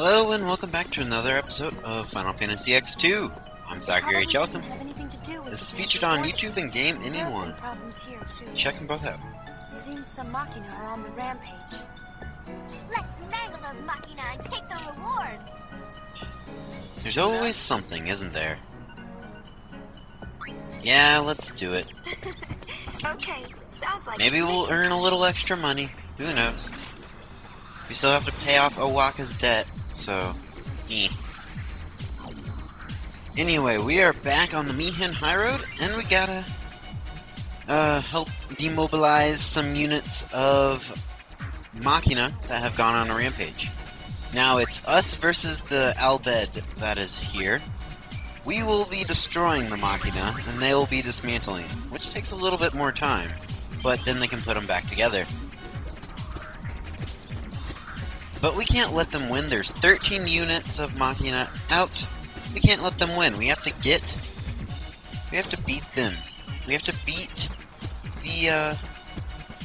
Hello and welcome back to another episode of Final Fantasy X-2. I'm Zachary Chelton. This is featured on YouTube and Game Anyone. Check them both out. Seems some Machina are on the rampage. Let's mangle those Machina and take the reward. There's always something, isn't there? Yeah, let's do it. Okay, sounds like Maybe we'll earn a little extra money. Who knows? We still have to pay off Owaka's debt, so... Anyway, we are back on the Mayhem High Road, and we gotta help demobilize some units of Machina that have gone on a rampage. Now it's us versus the Albed that is here. We will be destroying the Machina, and they will be dismantling, which takes a little bit more time, but then they can put them back together. But we can't let them win. There's 13 units of Machina out. We can't let them win. We have to beat them. We have to beat the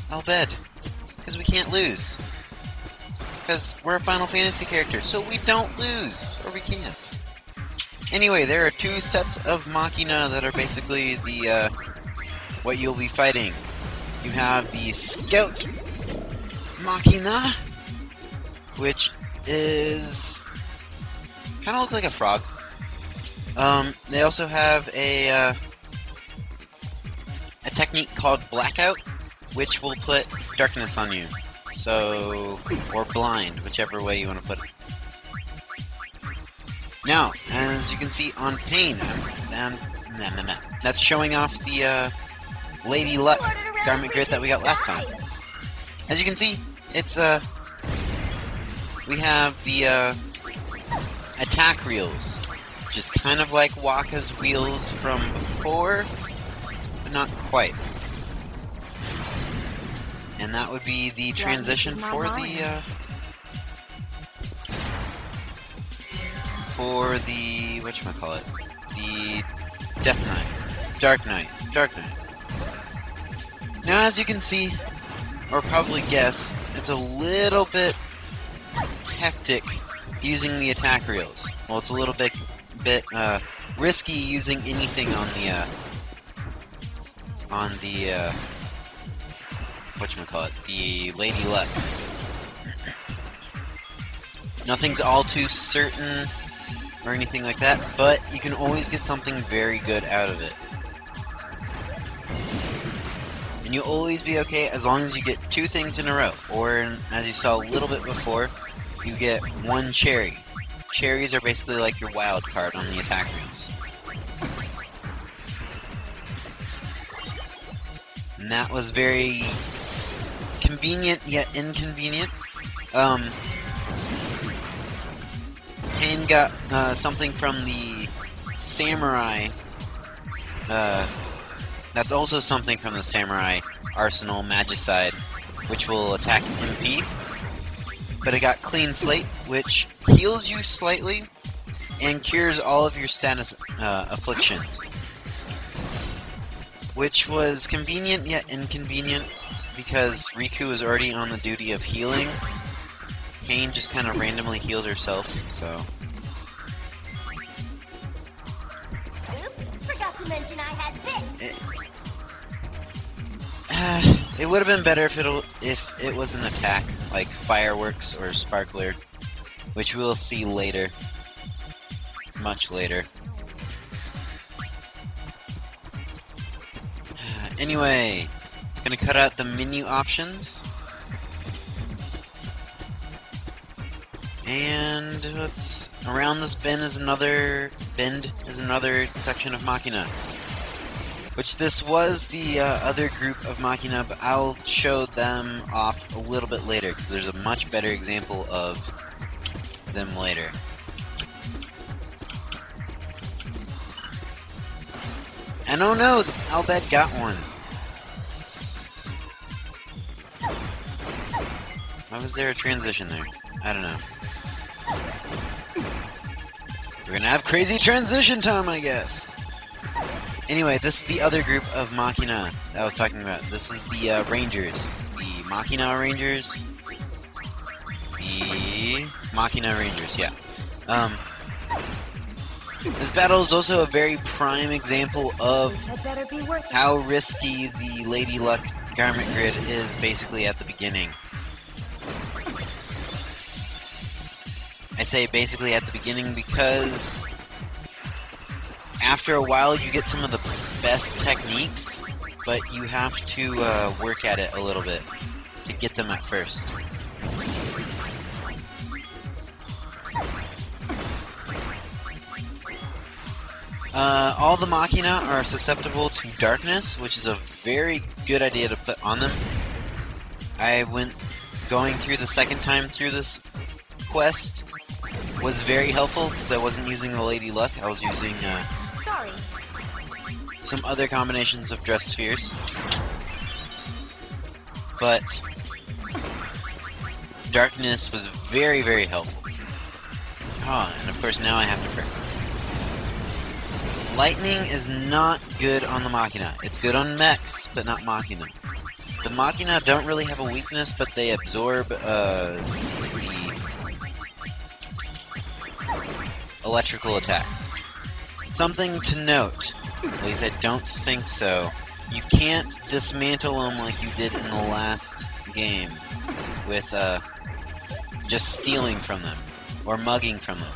Albed, because we can't lose. Because we're a Final Fantasy character, so we don't lose, or we can't. Anyway, there are two sets of Machina that are basically the what you'll be fighting. You have the Scout Machina, which is kind of looks like a frog. They also have a technique called Blackout, which will put darkness on you. So, or blind, whichever way you want to put it. Now, as you can see on Pain, that's showing off the Lady Luck garment grid that we got last time. As you can see, it's we have the attack reels, which is kind of like Waka's wheels from before, but not quite. And that would be the transition for the whatchamacallit, the Death Knight, Dark Knight. Now, as you can see, or probably guess, it's a little bit hectic using the attack reels. Well, it's a little bit risky using anything on the whatchamacallit, the Lady Luck. Nothing's all too certain or anything like that, but you can always get something very good out of it. And you'll always be okay as long as you get two things in a row, or as you saw a little bit before, you get one cherry. Cherries are basically like your wild card on the attack reels. And that was very convenient yet inconvenient. Pain got something from the Samurai. That's also something from the Samurai Arsenal Magicide, which will attack MP. But it got Clean Slate, which heals you slightly and cures all of your status afflictions. Which was convenient yet inconvenient, because Riku was already on the duty of healing. Pain just kind of randomly healed herself, so... Oops, forgot to mention I had this! It would have been better if it was an attack, like Fireworks or Sparkler, which we'll see later. Much later. Anyway, gonna cut out the menu options. And around this bend is another section of Machina. Which this was the other group of Machina, but I'll show them off a little bit later, because there's a much better example of them later. And oh no, the Albed got one. Why was there a transition there? I don't know. We're gonna have crazy transition time, I guess. Anyway, this is the other group of Machina that I was talking about. This is the Rangers. The Machina Rangers. The Machina Rangers, yeah. This battle is also a very prime example of how risky the Lady Luck garment grid is basically at the beginning. I say basically at the beginning because after a while you get some of the best techniques, but you have to work at it a little bit to get them at first. All the Machina are susceptible to darkness, which is a very good idea to put on them. I went going through the second time through this quest was very helpful because I wasn't using the Lady Luck. I was using some other combinations of dress spheres, but darkness was very, very helpful. Oh, and of course now I have to prep. Lightning is not good on the Machina. It's good on mechs, but not Machina. The Machina don't really have a weakness, but they absorb the electrical attacks. Something to note, at least I don't think so, you can't dismantle them like you did in the last game with just stealing from them or mugging from them.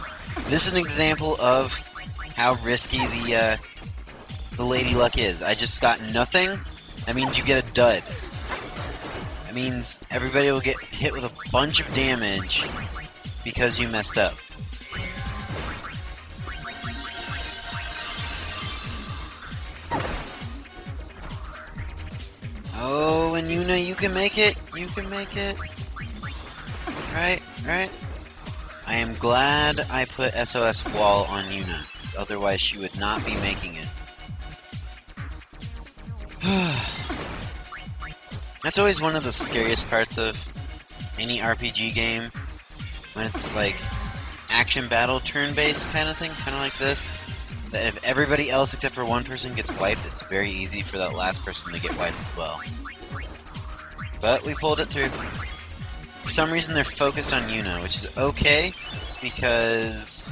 This is an example of how risky the Lady Luck is. I just got nothing. That means you get a dud. That means everybody will get hit with a bunch of damage because you messed up. Oh, and you know you can make it. You can make it. Right, right. I am glad I put SOS Wall on Yuna. Otherwise she would not be making it. That's always one of the scariest parts of any RPG game. When it's like action battle turn-based kind of thing, kind of like this. That if everybody else except for one person gets wiped, it's very easy for that last person to get wiped as well. But we pulled it through. For some reason they're focused on Yuna, which is okay, because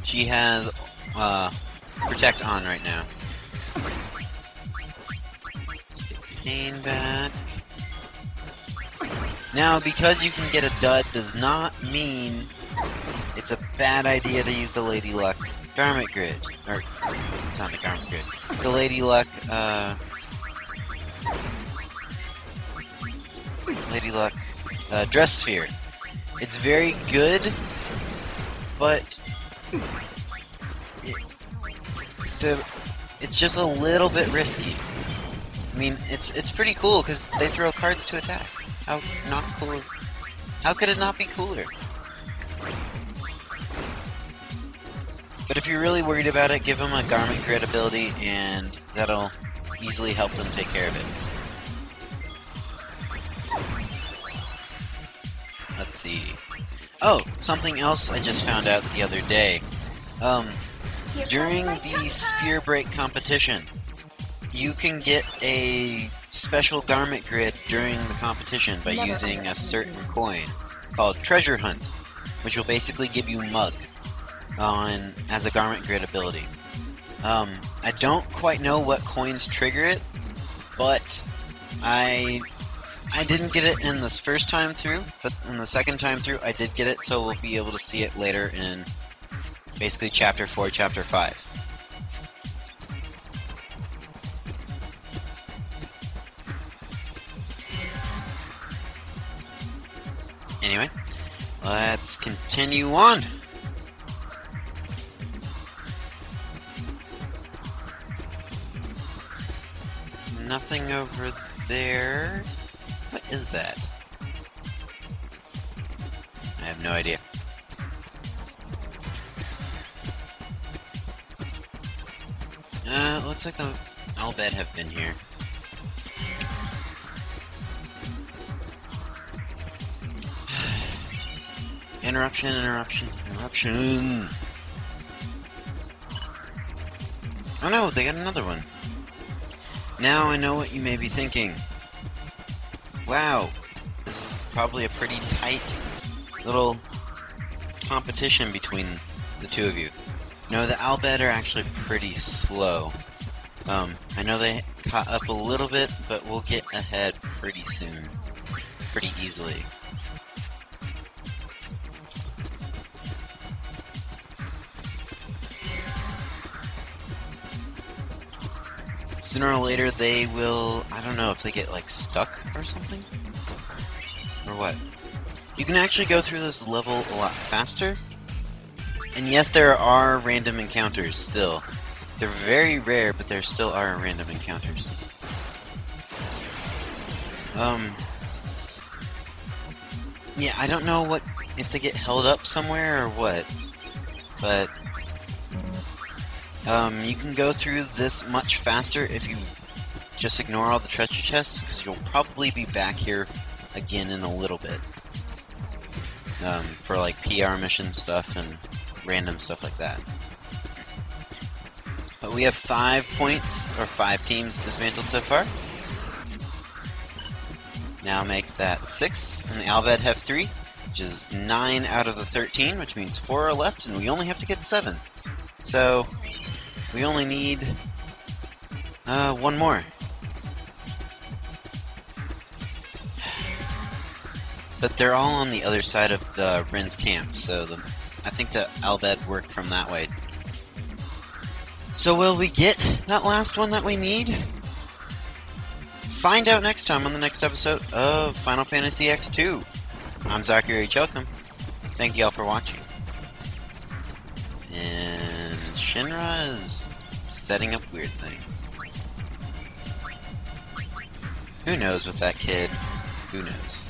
she has Protect on right now. Just get your pain back. Now, because you can get a dud does not mean it's a bad idea to use the Lady Luck garment grid. Or, it's not a garment grid. The Lady Luck, dress sphere. It's very good, but it's just a little bit risky. I mean, it's pretty cool because they throw cards to attack. How not cool is? How could it not be cooler? But if you're really worried about it, give them a garment grid ability, and that'll easily help them take care of it. Let's see. Oh, something else I just found out the other day. During the spear break competition, you can get a special garment grid during the competition by using a certain coin called Treasure Hunt, which will basically give you Mug as a garment grid ability. I don't quite know what coins trigger it, but I didn't get it in this first time through, but in the second time through I did get it, so we'll be able to see it later in basically Chapter 4, Chapter 5. Anyway, let's continue on. Nothing over there. What is that? I have no idea. Looks like the Albed have been here. Interruption, interruption, interruption. Oh no, they got another one. Now I know what you may be thinking. Wow, this probably a pretty tight little competition between the two of you. No, the Albed are actually pretty slow. I know they caught up a little bit, but we'll get ahead pretty soon. Pretty easily. Sooner or later they will, I don't know if they get like stuck or something? Or what? You can actually go through this level a lot faster. And yes, there are random encounters still. They're very rare, but there still are random encounters. Yeah, I don't know what if they get held up somewhere or what, but you can go through this much faster if you just ignore all the treasure chests, because you'll probably be back here again in a little bit for like PR mission stuff and random stuff like that. But we have 5 points, or 5 teams dismantled so far. Now make that 6, and the Albed have 3, which is 9 out of the 13, which means 4 are left, and we only have to get 7. So, we only need 1 more. But they're all on the other side of the Rin's camp, so I think the Albed work from that way. So will we get that last one that we need? Find out next time on the next episode of Final Fantasy X-2. I'm Zachary Chelcom. Thank you all for watching. And Shinra is setting up weird things. Who knows with that kid? Who knows?